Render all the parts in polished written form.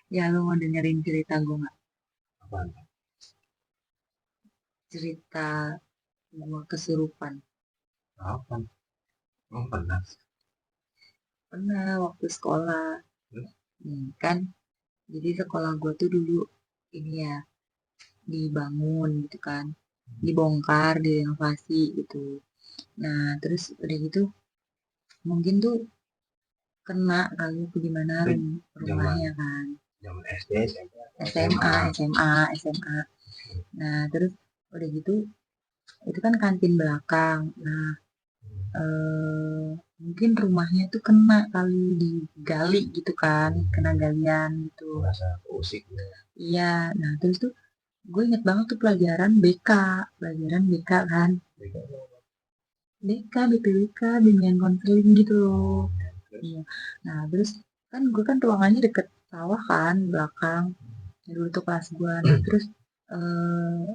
Ya lu mau dengerin cerita gue nggak? Apaan? Cerita gue kesurupan. Kapan? Emang pernah? Pernah waktu sekolah. Terus? Kan, jadi sekolah gue tuh dulu ini ya dibangun gitu kan, dibongkar, direnovasi gitu. Nah terus udah gitu mungkin tuh kena kali apa gimana Itu zaman rumahnya kan. zaman SD, SMP, atau SMA, SMA? SMA, SMA. Nah terus udah gitu itu kan kantin belakang. Nah mungkin rumahnya tuh kena kali digali gitu kan, kena galian gitu. Merasa keusik ya. Iya, nah terus tuh gue inget banget tuh pelajaran BK kan, BK, BPWK, bimbingan konseling gitu loh. Oh, ya. Terus? Iya, nah terus kan gue kan ruangannya deket sawah kan, belakang, dulu tuh kelas gue. Nah terus eh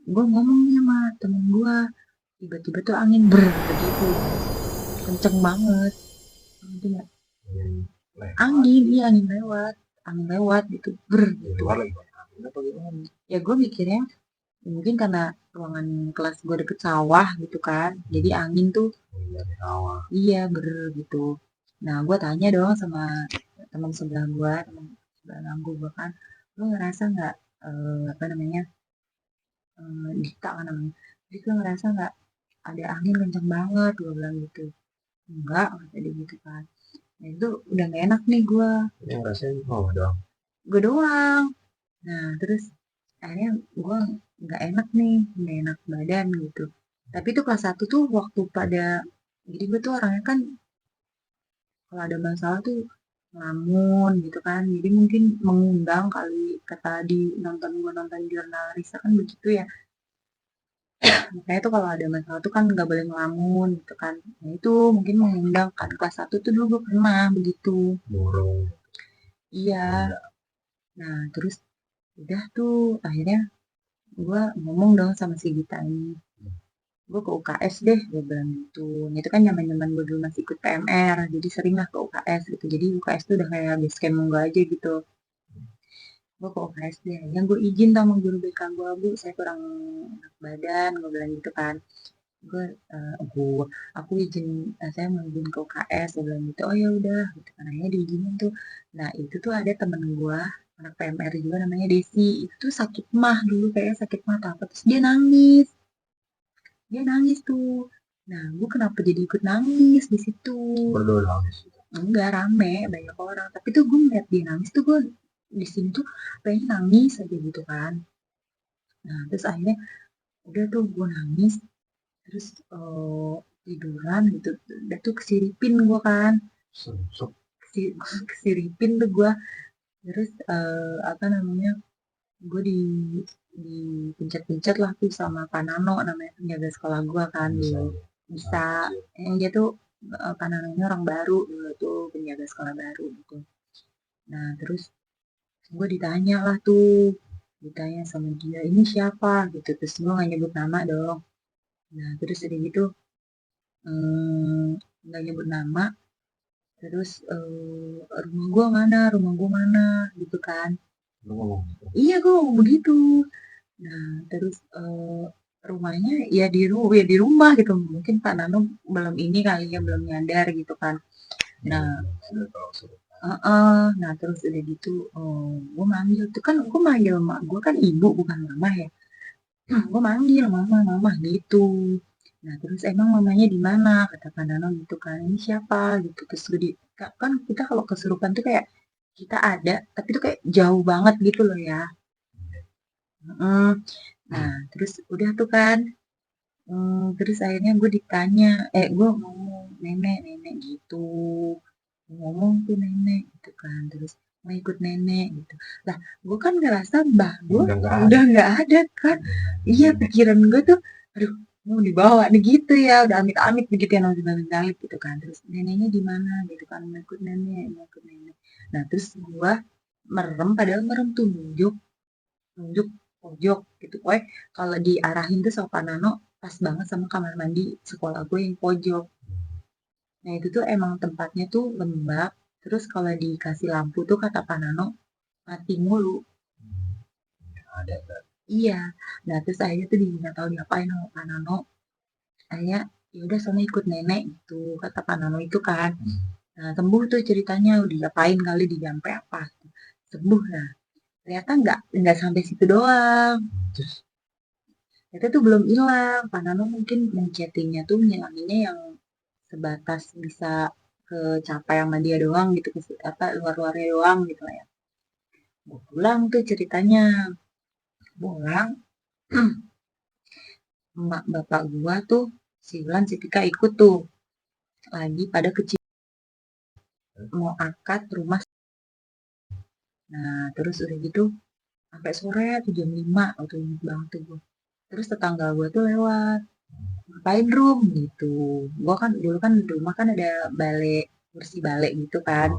gue ngomong nih sama temen gue, tiba-tiba tuh angin begitu, kenceng banget. Ngerti nggak? Ingin lewat Angin, gitu. iya angin lewat gitu, Di gitu. luar lagi banyak angin apa gimana? Ya gue mikirnya mungkin karena ruangan kelas gue deket sawah gitu kan, jadi angin tuh Oh, iya, di sawah. iya gitu. Nah gue tanya dong sama teman sebelah gue kan, lo ngerasa nggak apa namanya Dita kan namanya, jadi lo ngerasa nggak ada angin kenceng banget, gue bilang gitu. Enggak, kata dia gitu kan. Nah itu udah gak enak nih Yang ngerasain oh doang. gue doang. Nah, terus akhirnya gue nggak enak nih, nggak enak badan gitu. Tapi tuh kelas satu tuh waktu pada, jadi gue tuh orangnya kan kalau ada masalah tuh ngelamun gitu kan. Jadi mungkin mengundang kali kata di gue nonton jurnal Risa kan begitu ya. Makanya tuh kalau ada masalah tuh kan nggak boleh ngelamun gitu kan. Nah itu mungkin mengundang kan kelas satu tuh dulu gue pernah begitu. Murung. Iya. Bunda. Nah terus udah tuh akhirnya gue ngomong dong sama si Gita ini, gue ke UKS deh gue bilang gitu. Nah, itu kan zaman zaman gue dulu masih ikut PMR, jadi sering lah ke UKS gitu, jadi UKS tuh udah kayak base camp gue aja gitu. Gue ke UKS deh yang gue izin sama guru BK gue, bu saya kurang enak badan, gue bilang gitu kan. Gue aku izin, saya mau izin ke UKS, gue bilang gitu. Oh ya udah gitu kan, akhirnya diizinin tuh. Nah itu tuh ada temen gue anak PMR juga namanya Desi, itu tuh sakit mah dulu, kayak sakit mah atau apa, terus dia nangis tuh. Nah, gue kenapa jadi ikut nangis di situ? Berdua doang di situ. Enggak rame, banyak orang. Tapi tuh gue ngeliat dia nangis tuh gue di sini tuh pengen nangis aja gitu kan. Nah, terus akhirnya udah tuh gue nangis, terus tiduran gitu. Udah tuh kesiripin gue kan, Sungsuk. kesiripin tuh gue. Terus apa namanya? Gue dipencet-pencet lah tuh sama Pak Nano, namanya penjaga sekolah gue kan Bisa dulu. ya. Bisa, Anjir. yang dia tuh Pak Nanonya orang baru dulu tuh, penjaga sekolah baru gitu. Nah terus gue ditanya lah tuh, ditanya sama dia ini siapa gitu, terus gue gak nyebut nama dong. Nah terus udah gitu nggak nyebut nama, terus rumah gue mana gitu kan. Lu ngomong gitu. Iya gue ngomong begitu. Nah, terus rumahnya ya di rumah gitu. Mungkin Pak Nano belum ini kali ya, belum nyadar gitu kan. Iya, Nah, belum ada kalau suruh. nah terus udah gitu, gue manggil tuh kan, gue manggil mak gue kan ibu bukan mama ya. Gue manggil mama, mama gitu. Nah, terus emang mamanya di mana? Kata Pak Nano gitu kan. Ini siapa gitu. Terus kan kita kalau kesurupan tuh kayak kita ada, tapi tuh kayak jauh banget gitu loh ya. Mm. Nah, terus udah tuh kan. Terus akhirnya gue ngomong, "Nenek, nenek," gitu. Ngomong tuh nenek gitu kan, terus mau ikut nenek gitu. Lah, gue kan ngerasa mbah gue Udah nggak ada. udah nggak ada kan. Iya, pikiran gue tuh, aduh, mau dibawa nih gitu ya, udah amit-amit begitu ya, amit-amit gitu kan. Terus neneknya di mana gitu kan, mau ikut nenek, mau ikut nenek. Nah, terus gue merem, padahal merem tuh nunjuk nunjuk pojok gitu. Pokoknya kalau diarahin tuh sama Pak Nano pas banget sama kamar mandi sekolah gue yang pojok. Nah itu tuh emang tempatnya tuh lembab. Terus kalau dikasih lampu tuh kata Pak Nano mati mulu. Ada kan? Iya, nah terus akhirnya tuh nggak tahu diapain sama Pak Nano. Akhirnya ya udah sama ikut nenek gitu kata Pak Nano itu kan. Nah sembuh tuh ceritanya udah diapain kali dijampe apa sembuh. Nah ternyata nggak sampai situ doang. Terus Ternyata tuh belum hilang. Pak Nano mungkin menchattingnya tuh ngilanginnya yang sebatas bisa kecapai sama dia doang gitu, apa luar-luarnya doang gitu lah ya. Gue pulang tuh ceritanya, pulang emak bapak gua tuh si Wulan si Tika ikut tuh lagi pada kecil mau akad rumah. Nah terus udah gitu sampai sore tuh jam 5 waktu inget banget tuh gue. Terus tetangga gue tuh lewat, ngapain Rum gitu. Gue kan dulu kan di rumah kan ada balai, kursi balai gitu kan,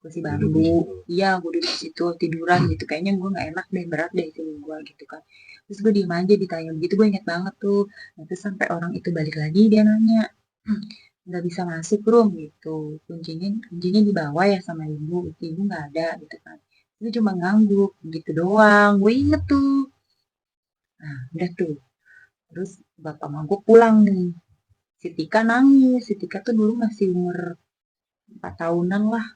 kursi duduk di bambu. situ. Iya gue duduk di situ tiduran gitu, kayaknya gue nggak enak deh, berat deh itu gue gitu kan. Terus gue diem aja ditanya begitu, gue inget banget tuh. Nah, terus sampai orang itu balik lagi dia nanya, nggak bisa masuk Rum gitu, kuncinya dibawa ya sama ibu nggak ada gitu kan. Itu cuma ngangguk gitu doang, gue inget tuh. Nah udah tuh, terus bapak mangkuk pulang nih. Si Tika nangis. Si Tika tuh dulu masih umur 4 tahunan lah.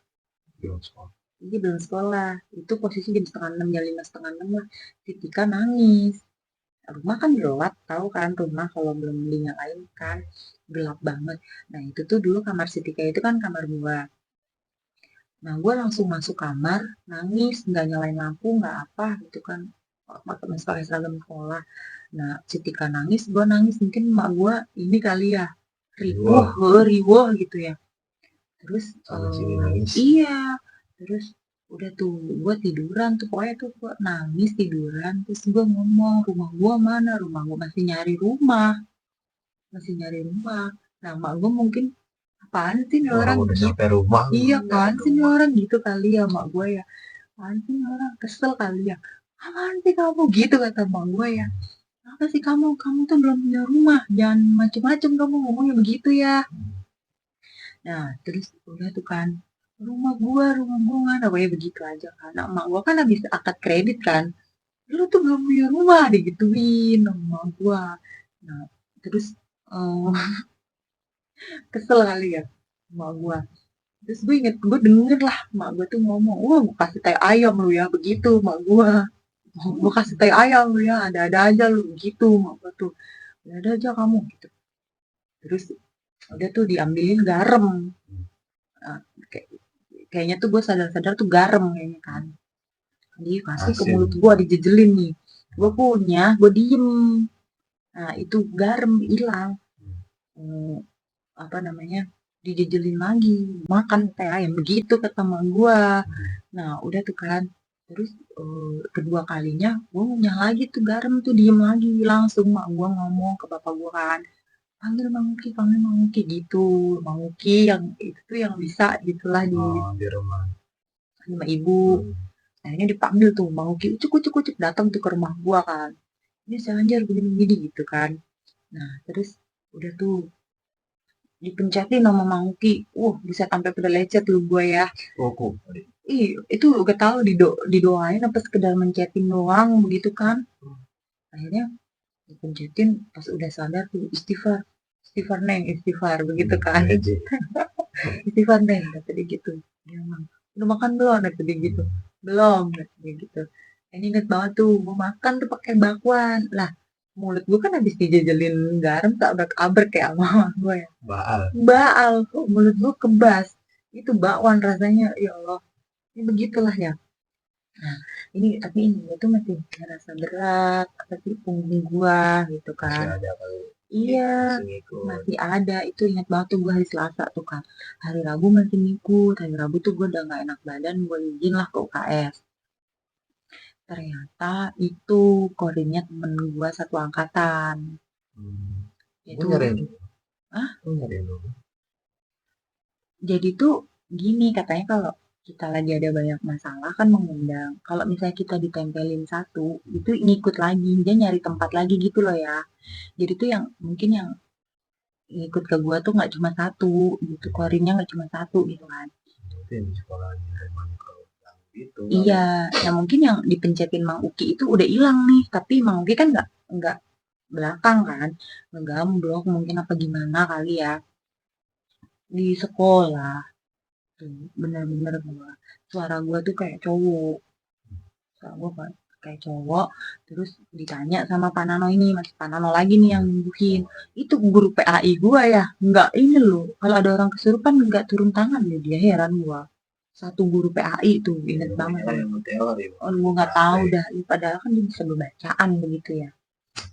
Belum sekolah. Jadi belum sekolah. Itu posisi jam setengah 6, jam 5 setengah 6 lah. Si Tika nangis. Rumah kan gelap, tahu kan rumah kalau belum dinyalain kan gelap banget. Nah itu tuh dulu kamar si Tika itu kan kamar gua. Nah gua langsung masuk kamar, nangis, nggak nyalain lampu, nggak apa gitu kan. Masih pakai seragam sekolah. Nah si Tika nangis, gua nangis. Mungkin emak gua ini kali ya, riwuh, Riwah. riwuh gitu ya. Terus Sana sini nangis. iya, terus udah tuh gue tiduran tuh pokoknya tuh gue nangis tiduran terus gue ngomong rumah gue mana, rumah gue masih nyari rumah. Nah mak gue mungkin apaan sih nih Orang orang udah gitu, sampai rumah. iya Nggak apaan ada sih nih rumah. orang gitu kali ya mak gue ya, apaan sih nih orang kesel kali ya, apaan sih kamu gitu kata mak gue ya, apa sih kamu tuh belum punya rumah, jangan macem-macem kamu ngomongnya begitu ya. Nah, terus udah tuh kan, rumah gua mana, pokoknya begitu aja kan. Nah, emak gua kan habis akad kredit kan, lu tuh belum punya rumah, digituin sama emak gua. Nah, terus eh, kesel kali ya emak gua. Terus gue inget, gue denger lah emak gua tuh ngomong, wah gue kasih teh ayam lu ya, begitu emak gua. Gue kasih teh ayam lu ya, ada-ada aja lu, begitu emak gua tuh. Ada aja kamu gitu. Terus udah tuh diambilin garam. Nah, kayaknya tuh gue sadar-sadar tuh garam kayaknya kan. Dikasih ke Asin. mulut gue, dijejelin nih. Gue punya, gue diem. Nah itu garam hilang. Hmm, apa namanya? Dijejelin lagi. Makan teh ayam begitu kata mak gue. Nah udah tuh kan. Terus kedua kalinya gue ngunyah lagi tuh garam tuh diem lagi langsung mak gue ngomong ke bapak gue kan, panggil Mang Uki gitu, Mang Uki yang itu tuh yang bisa gitulah di Oh, di rumah. sama ibu. Akhirnya dipanggil tuh Bang Uki, ucuk ucuk ucuk datang tuh ke rumah gua kan. Ini saya anjar gini-gini gitu kan. Nah terus udah tuh dipencetin sama Mang Uki. Bisa sampai pada lecet lu gua ya. Cukup. Ih, itu gak tahu didoain apa sekedar mencetin doang begitu kan. Akhirnya dipencetin pas udah sadar tuh istighfar. Istighfar neng, istighfar begitu kan. Istighfar neng kata dia gitu. Dia bilang, udah makan belum kata dia gitu. Belum kata dia gitu. Ini inget banget tuh, gue makan tuh pakai bakwan. Lah, mulut gue kan habis dijajalin garam tak udah kabar kayak sama mama gue ya. Baal. Baal, kok mulut gue kebas. Itu bakwan rasanya, ya Allah. Ini begitulah ya. Nah, ini tapi ini gue tuh masih ngerasa berat, tapi punggung gue gitu Masih kan. ada kali. Iya, Masih ngikut. masih ada. Itu ingat banget tuh gue hari Selasa tuh kan. Hari Rabu masih ngikut. Hari Rabu tuh gue udah gak enak badan, gue izin lah ke UKS. Ternyata itu korinnya temen gue satu angkatan. Gue Itu, nyariin. ah, Gue nyariin dulu. jadi tuh gini katanya kalau kita lagi ada banyak masalah kan mengundang. Kalau misalnya kita ditempelin satu, itu ngikut lagi. Dia nyari tempat lagi gitu loh ya. Jadi tuh yang mungkin yang ngikut ke gue tuh nggak cuma 1 gitu. Korinnya nggak cuma 1 gitu kan. Mungkin sekolahnya emang kalau yang gitu. Iya, ya mungkin yang dipencetin Mang Uki itu udah hilang nih, tapi Mang Uki kan nggak belakang kan, ngegambok mungkin apa gimana kali ya di sekolah tuh bener-bener suara gua tuh kayak cowok, suara gua kayak cowok, terus ditanya sama Pak Nano ini, Mas Pak Nano lagi nih yang nyembuhin, itu guru PAI gua ya, nggak ini loh, kalau ada orang kesurupan nggak turun tangan deh dia, heran gua. Satu guru PAI tuh, inget banget. Oh, gua nggak tahu dah, padahal kan dia bisa bacaan begitu ya.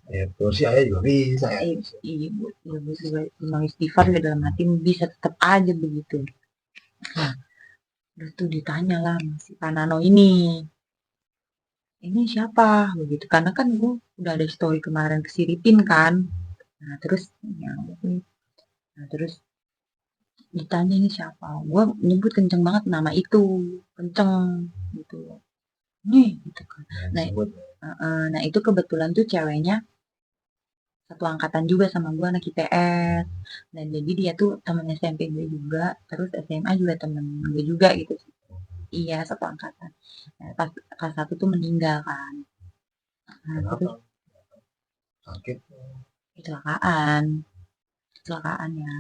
Ya, kursi ayah juga bisa ya. Ibu juga memang istighfar ya dalam hati bisa tetap aja begitu. Nah, udah tuh ditanya lah si Pak Nano ini siapa begitu, karena kan gue udah ada story kemarin kesiripin kan. Nah terus ya, nah terus ditanya ini siapa, gue nyebut kenceng banget nama itu, kenceng gitu nih gitu kan. Nah itu kebetulan tuh ceweknya satu angkatan juga sama gue, anak IPS. Dan jadi dia tuh temen SMP gue juga, terus SMA juga temen gue juga gitu. Iya, satu angkatan. Nah, pas kelas satu tuh meninggal kan. Nah, terus Sakit. Kecelakaan ya.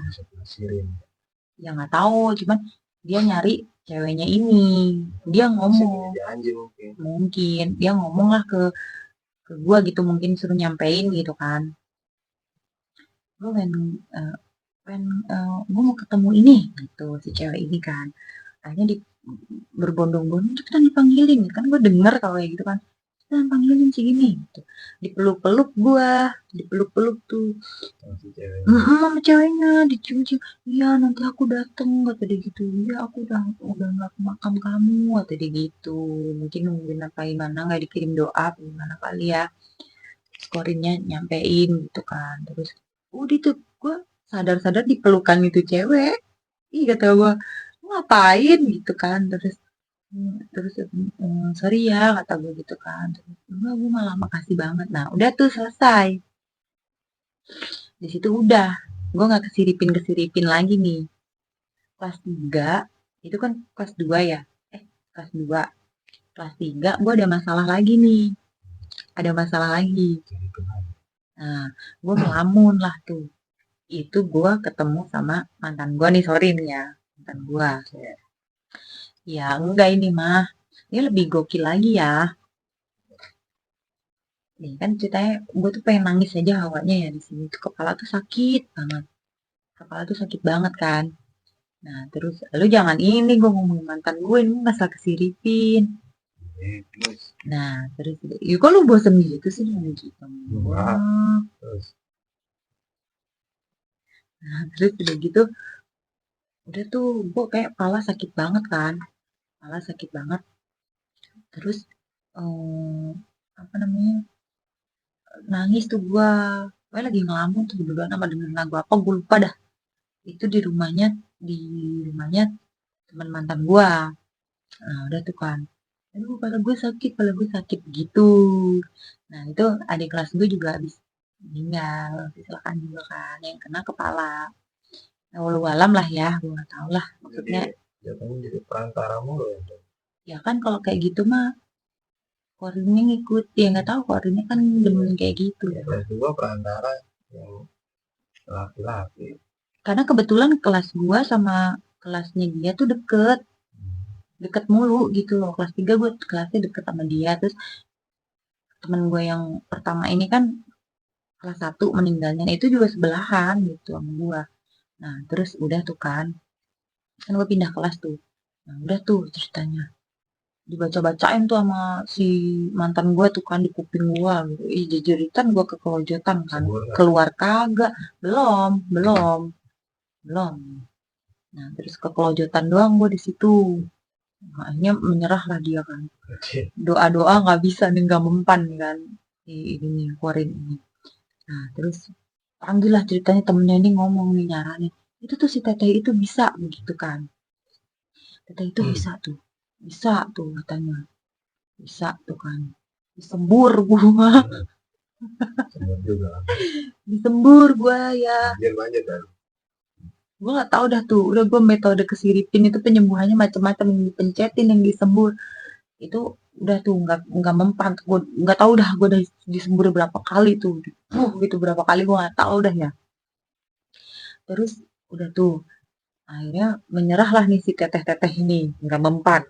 Ya nggak tahu, cuman dia nyari ceweknya ini. Dia ngomong. Mungkin dia ngomong lah ke gue gitu, mungkin suruh nyampein gitu kan. Gue gue mau ketemu ini gitu si cewek ini kan. Akhirnya berbondong-bondong cepetan dipanggilin kan, gue denger kalau kayak gitu kan, cepetan panggilin si ini gitu. Dipeluk-peluk gue, dipeluk-peluk tuh sama ceweknya, dicium-cium, iya nanti aku dateng kata dia gitu, iya aku udah nggak ke makam kamu kata dia gitu, mungkin nungguin apa gimana, nggak dikirim doa gimana kali ya, skorinnya nyampein gitu kan. Terus udah tuh gue sadar-sadar di pelukan itu cewek, ih kata gue ngapain gitu kan. Terus sorry ya kata gue gitu kan, terus enggak gue malah makasih banget. Nah udah tuh selesai di situ, udah gue nggak kesiripin lagi nih. Kelas 3 itu kan kelas 2 ya, kelas 2 kelas 3 gue ada masalah lagi nih, ada masalah lagi. Nah gue ngelamun lah tuh, itu gue ketemu sama mantan gue nih, sorry nih ya, mantan gue ya. Enggak, ini mah ini lebih gokil lagi ya. Nih kan ceritanya gue tuh pengen nangis aja awalnya ya, di sini tuh kepala tuh sakit banget, kepala tuh sakit banget kan. Nah terus lu jangan ini gue ngomongin mantan gue ini masalah kesiripin. Nah terus ya kok lu bosen gitu sih dengan gitu. Nah terus udah gitu, udah tuh gue kayak kepala sakit banget kan, kepala sakit banget. Terus apa namanya, nangis tuh gue lagi ngelamun tuh berdua sama dengerin lagu apa gue lupa dah. Itu di rumahnya teman mantan gue. Nah udah tuh kan, aduh kepala gue sakit gitu. Nah itu adik kelas gue juga habis meninggal, kecelakaan juga kan, yang kena kepala. Nah, walau alam lah ya, gue nggak tahu lah maksudnya. Jadi perantara mulu ya. Ya kan kalau kayak gitu mah Korinnya ngikut, ya nggak tahu Korinnya kan demen kayak gitu. Ya, kelas 2 perantara yang laki-laki. Karena kebetulan kelas gua sama kelasnya dia tuh deket mulu gitu loh. Kelas 3 gue kelasnya deket sama dia. Terus temen gue yang pertama ini kan kelas 1 meninggalnya, nah itu juga sebelahan gitu sama gua. Nah terus udah tuh kan gue pindah kelas tuh. Nah udah tuh ceritanya dibaca-bacain tuh sama si mantan gue tuh kan di kuping gue gitu. Ih jejeritan gue kekelojotan kan. Keluar kagak, belum. Nah terus kekelojotan doang gue di situ. Nah, akhirnya menyerah lah dia kan. Doa-doa nggak bisa nih, nggak mempan kan ini keluarin ini. Nah terus panggil lah ceritanya, temennya ini ngomong nih, nyaranin itu tuh si teteh itu bisa begitu kan. Teteh itu bisa tuh katanya, bisa tuh kan, disembur gua. Disembur gua ya. Gua nggak tahu dah tuh, udah gua metode kesiripin itu penyembuhannya macam-macam, yang dipencetin, yang disembur. itu udah tuh nggak mempan, gue nggak tahu dah, gue udah disembur berapa kali tuh, gitu berapa kali gue nggak tahu dah ya. Terus udah tuh akhirnya menyerahlah nih si teteh-teteh ini, nggak mempan,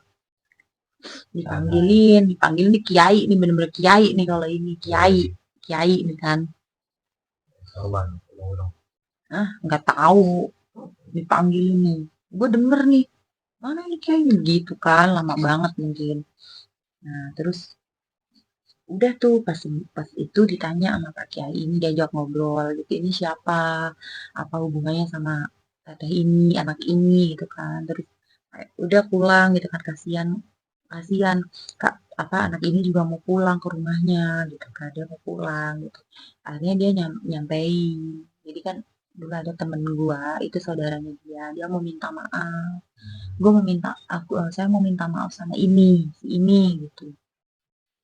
dipanggilin nih kiai nih, bener-bener kiai nih, kalau ini kiai, kiai nih kan. Sorban, dong. Ah, nggak tahu, dipanggilin nih, gue denger nih, mana ini kiai gitu kan, lama banget mungkin. Nah terus udah tuh pas pas itu ditanya sama Pak Kiai ini, diajak ngobrol gitu, ini siapa, apa hubungannya sama teteh ini, anak ini gitu kan. Terus udah pulang gitu kan, kasihan, kasihan kak, apa anak ini juga mau pulang ke rumahnya gitu kan, dia mau pulang gitu. Akhirnya dia nyampein, jadi kan dulu ada temen gua itu saudaranya dia mau minta maaf, gue mau minta, saya mau minta maaf sama ini, si ini gitu.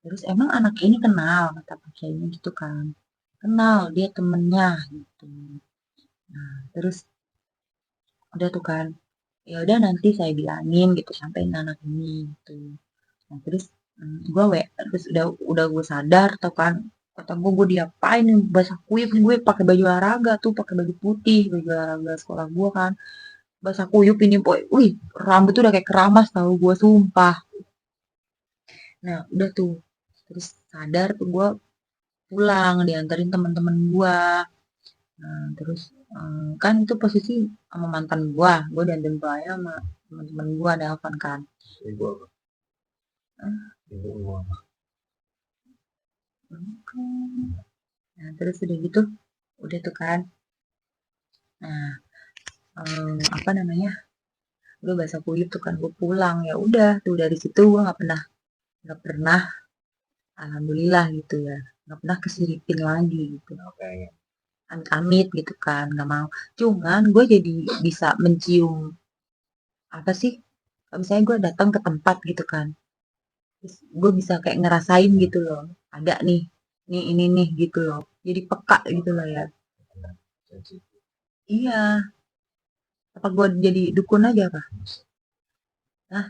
Terus emang anak ini kenal, kata Pak Kiainya gitu kan. Kenal, dia temennya gitu. Nah, terus udah tuh kan, ya udah nanti saya bilangin gitu, sampein anak ini gitu. Nah, terus gue terus udah gue sadar tuh kan, kata gue diapain nih, basah kuyup nih, gue pakai baju olahraga tuh, pakai baju putih, baju olahraga sekolah gue kan, basah kuyup ini boy, wih, rambut tuh udah kayak keramas tahu gue, sumpah. Nah udah tuh, terus sadar tuh gue, pulang diantarin teman-teman gua. Nah, terus kan itu posisi sama mantan gua diantarin pulangnya sama teman-teman gua, nelfon kan. Ibu apa? "Ah, Ibu apa? bukan." Nah, terus udah gitu, udah tuh kan. Nah, apa namanya? Gue basah kuyup tuh kan, gue pulang, ya udah tuh dari situ gue nggak pernah, alhamdulillah gitu ya, nggak pernah kesiripin lagi gitu. Oke. Amit-amit gitu kan, nggak mau. Cuman gue jadi bisa mencium, apa sih, kalau misalnya gue datang ke tempat gitu kan, terus gue bisa kayak ngerasain gitu loh, ada nih ini nih gitu loh, jadi peka gitu loh ya. Sensitif. Iya, apa gue jadi dukun aja apa? Nah,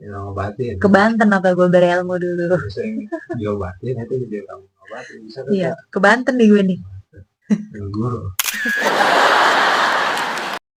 Ya ngobatin. ke Banten apa gue berilmu dulu? Bisa yang diobatin itu dia kamu ngobatin bisa Iya, kan? ke Banten nih gue nih. Guru.